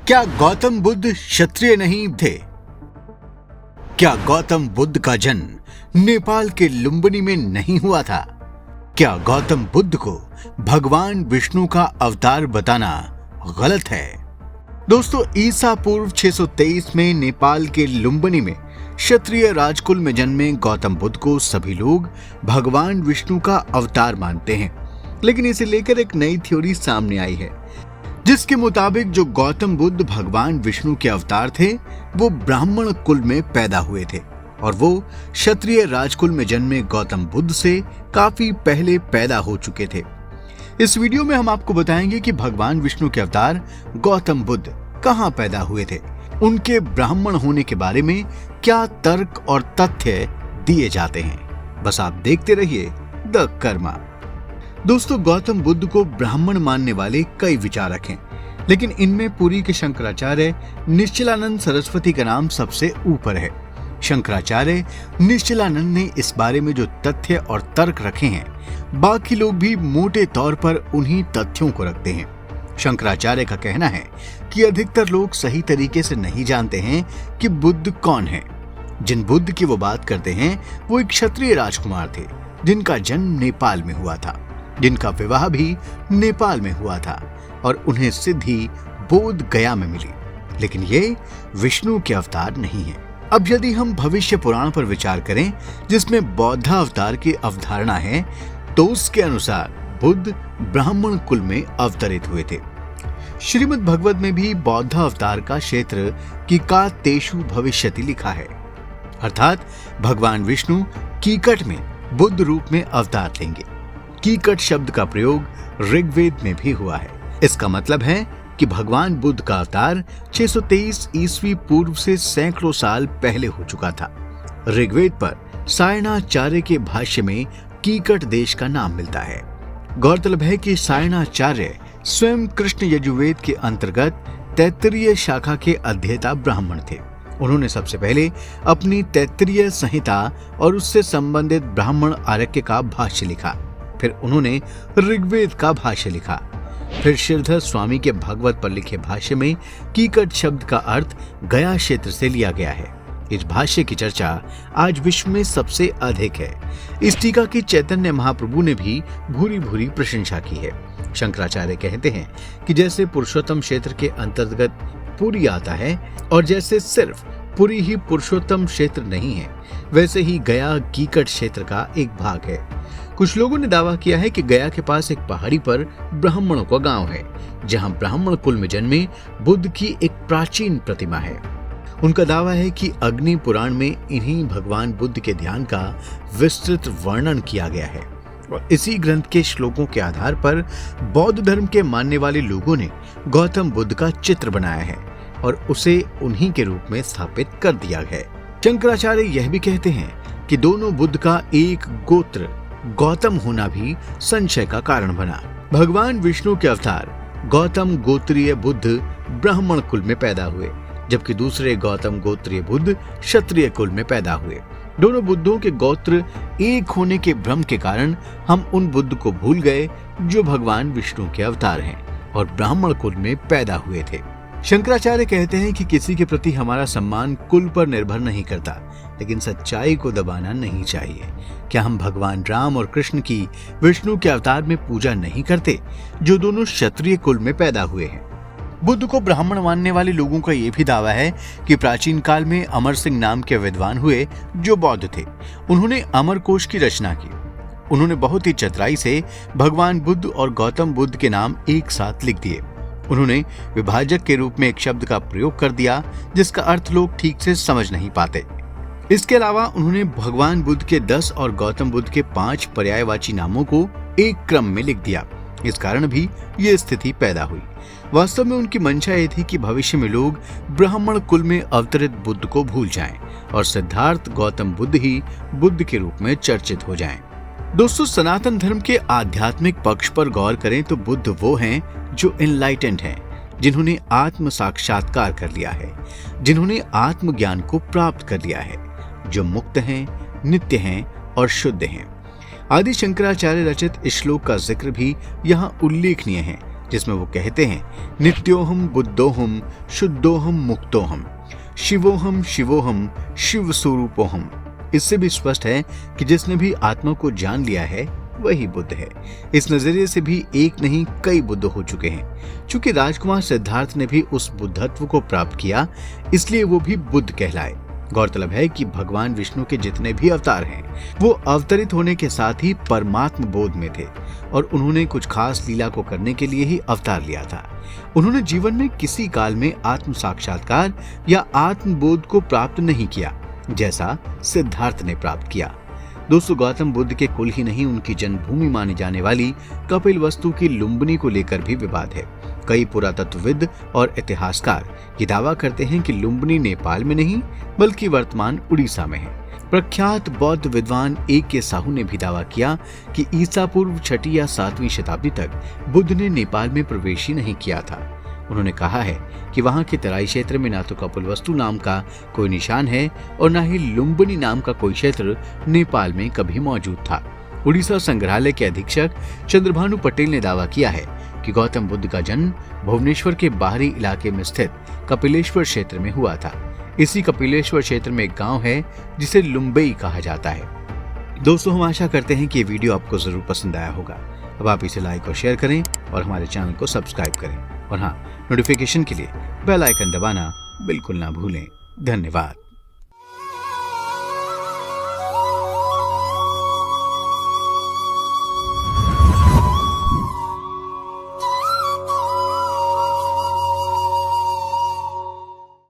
क्या गौतम बुद्ध क्षत्रिय नहीं थे? क्या गौतम बुद्ध का जन्म नेपाल के लुम्बिनी में नहीं हुआ था? क्या गौतम बुद्ध को भगवान विष्णु का अवतार बताना गलत है? दोस्तों, ईसा पूर्व 623 में नेपाल के लुम्बिनी में क्षत्रिय राजकुल में जन्मे गौतम बुद्ध को सभी लोग भगवान विष्णु का अवतार मानते हैं। लेकिन इसे लेकर एक नई थ्योरी सामने आई है, जिसके मुताबिक जो गौतम बुद्ध भगवान विष्णु के अवतार थे वो ब्राह्मण कुल में पैदा हुए थे और वो क्षत्रिय राजकुल में जन्मे गौतम बुद्ध से काफी पहले पैदा हो चुके थे। इस वीडियो में हम आपको बताएंगे कि भगवान विष्णु के अवतार गौतम बुद्ध कहां पैदा हुए थे, उनके ब्राह्मण होने के बारे में क्या तर्क और तथ्य दिए जाते हैं। बस आप देखते रहिए द कर्मा। दोस्तों, गौतम बुद्ध को ब्राह्मण मानने वाले कई विचारक हैं, लेकिन इनमें पुरी के शंकराचार्य निश्चलानंद सरस्वती का नाम सबसे ऊपर है। शंकराचार्य निश्चलानंद ने इस बारे में जो तथ्य और तर्क रखे हैं, बाकी लोग भी मोटे तौर पर उन्हीं तथ्यों को रखते हैं। शंकराचार्य का कहना है कि अधिकतर लोग सही तरीके से नहीं जानते हैं कि बुद्ध कौन है। जिन बुद्ध की वो बात करते हैं वो एक क्षत्रिय राजकुमार थे, जिनका जन्म नेपाल में हुआ था, जिनका विवाह भी नेपाल में हुआ था और उन्हें सिद्धि बोध गया में मिली। लेकिन ये विष्णु के अवतार नहीं है। अब यदि हम भविष्य पुराण पर विचार करें, जिसमें बौद्ध अवतार की अवधारणा है, तो उसके अनुसार बुद्ध ब्राह्मण कुल में अवतरित हुए थे। श्रीमद् भगवत में भी बौद्ध अवतार का क्षेत्र कीकातेषु भविष्यति लिखा है, अर्थात भगवान विष्णु कीकट में बुद्ध रूप में अवतार लेंगे। कीकट शब्द का प्रयोग ऋग्वेद में भी हुआ है। इसका मतलब है कि भगवान बुद्ध का अवतार 623 ईस्वी पूर्व से सैकड़ों साल पहले हो चुका था। ऋग्वेद पर सायणाचार्य के भाष्य में कीकट देश का नाम मिलता है। गौरतलब है कि सायणाचार्य स्वयं कृष्ण यजुर्वेद के अंतर्गत तैत्तिरीय शाखा के अध्येता ब्राह्मण थे। उन्होंने सबसे पहले अपनी तैत्तिरीय संहिता और उससे संबंधित ब्राह्मण आर्य का भाष्य लिखा। फिर उन्होंने ऋग्वेद का भाष्य लिखा। फिर श्रीधर स्वामी के भागवत पर लिखे भाष्य में कीकट शब्द का अर्थ गया क्षेत्र से लिया गया है। इस भाष्य की चर्चा आज विश्व में सबसे अधिक है। इस टीका की चैतन्य महाप्रभु ने भी भूरी भूरी प्रशंसा की है। शंकराचार्य कहते हैं कि जैसे पुरुषोत्तम क्षेत्र के अंतर्गत पुरी आता है और जैसे सिर्फ पुरी ही पुरुषोत्तम क्षेत्र नहीं है, वैसे ही गया कीकट क्षेत्र का एक भाग है। कुछ लोगों ने दावा किया है कि गया के पास एक पहाड़ी पर ब्राह्मणों का गांव है, जहां ब्राह्मण कुल में जन्मे बुद्ध की एक प्राचीन प्रतिमा है। उनका दावा है कि अग्नि पुराण में इन्हीं भगवान बुद्ध के ध्यान का विस्तृत वर्णन किया गया है और इसी ग्रंथ के श्लोकों के आधार पर बौद्ध धर्म के मानने वाले लोगों ने गौतम बुद्ध का चित्र बनाया है और उसे उन्हीं के रूप में स्थापित कर दिया है। शंकराचार्य यह भी कहते हैं कि दोनों बुद्ध का एक गोत्र गौतम होना भी संशय का कारण बना। भगवान विष्णु के अवतार गौतम गोत्रीय बुद्ध ब्राह्मण कुल में पैदा हुए, जबकि दूसरे गौतम गोत्रीय बुद्ध क्षत्रिय कुल में पैदा हुए। दोनों बुद्धों के गोत्र एक होने के भ्रम के कारण हम उन बुद्ध को भूल गए जो भगवान विष्णु के अवतार हैं और ब्राह्मण कुल में पैदा हुए थे। शंकराचार्य कहते हैं कि किसी के प्रति हमारा सम्मान कुल पर निर्भर नहीं करता, लेकिन सच्चाई को दबाना नहीं चाहिए। क्या हम भगवान राम और कृष्ण की विष्णु के अवतार में पूजा नहीं करते, जो दोनों क्षत्रिय कुल में पैदा हुए हैं? बुद्ध को ब्राह्मण मानने वाले लोगों का यह भी दावा है कि प्राचीन काल में अमर सिंह नाम के विद्वान हुए जो बौद्ध थे। उन्होंने अमर कोश की रचना की। उन्होंने बहुत ही चतुराई से भगवान बुद्ध और गौतम बुद्ध के नाम एक साथ लिख दिए। उन्होंने विभाजक के रूप में एक शब्द का प्रयोग कर दिया जिसका अर्थ लोग ठीक से समझ नहीं पाते। इसके अलावा उन्होंने भगवान बुद्ध के 10 और गौतम बुद्ध के 5 पर्यायवाची नामों को एक क्रम में लिख दिया। इस कारण भी ये स्थिति पैदा हुई। वास्तव में उनकी मंशा ये थी कि भविष्य में लोग ब्राह्मण कुल में अवतरित बुद्ध को भूल जाएं और सिद्धार्थ गौतम बुद्ध ही बुद्ध के रूप में चर्चित हो जाएं। दोस्तों, सनातन धर्म के आध्यात्मिक पक्ष पर गौर करें तो बुद्ध वो हैं जो एनलाइटेंड हैं, जिन्होंने आत्म साक्षात्कार कर लिया है, जिन्होंने आत्मज्ञान को प्राप्त कर लिया है, जो मुक्त हैं, नित्य हैं और शुद्ध हैं। आदि शंकराचार्य रचित इस श्लोक का जिक्र भी यहाँ उल्लेखनीय है, जिसमें वो कहते हैं, नित्योहम बुद्धोहम शुद्धोहम मुक्तोहम शिवोहम शिवोहम शिव स्वरूपोहम। इससे भी स्पष्ट है कि जिसने भी आत्मा को जान लिया है वही बुद्ध है। इस नजरिए से भी एक नहीं कई बुद्ध हो चुके हैं। चूंकि राजकुमार सिद्धार्थ ने भी उस बुद्धत्व को प्राप्त किया, इसलिए वो भी बुद्ध कहलाए। गौरतलब है कि भगवान विष्णु के जितने भी अवतार हैं, वो अवतरित होने के साथ ही परमात्म बोध में थे और उन्होंने कुछ खास लीला को करने के लिए ही अवतार लिया था। उन्होंने जीवन में किसी काल में आत्म साक्षात्कार या आत्मबोध को प्राप्त नहीं किया, जैसा सिद्धार्थ ने प्राप्त किया। दोस्तों, गौतम बुद्ध के कुल ही नहीं, उनकी जन्मभूमि मानी जाने वाली कपिलवस्तु की लुम्बिनी को लेकर भी विवाद है। कई पुरातत्वविद और इतिहासकार ये दावा करते हैं कि लुम्बिनी नेपाल में नहीं बल्कि वर्तमान उड़ीसा में है। प्रख्यात बौद्ध विद्वान A.K. साहू ने भी दावा किया कि ईसा पूर्व 6वीं या 7वीं शताब्दी तक बुद्ध ने नेपाल में प्रवेश ही नहीं किया था। उन्होंने कहा है कि वहां के तराई क्षेत्र में ना तो कपिलवस्तु नाम का कोई निशान है और ना ही लुम्बिनी नाम का कोई क्षेत्र नेपाल में कभी मौजूद था। उड़ीसा संग्रहालय के अधीक्षक चंद्रभानु पटेल ने दावा किया है कि गौतम बुद्ध का जन्म भुवनेश्वर के बाहरी इलाके में स्थित कपिलेश्वर क्षेत्र में हुआ था। इसी कपिलेश्वर क्षेत्र में एक गांव है जिसे लुम्बई कहा जाता है। दोस्तों, हम आशा करते हैं कि ये वीडियो आपको जरूर पसंद आया होगा। अब आप इसे लाइक और शेयर करें और हमारे चैनल को सब्सक्राइब करें और हाँ, नोटिफिकेशन के लिए बेल आइकन दबाना बिल्कुल ना भूलें। धन्यवाद।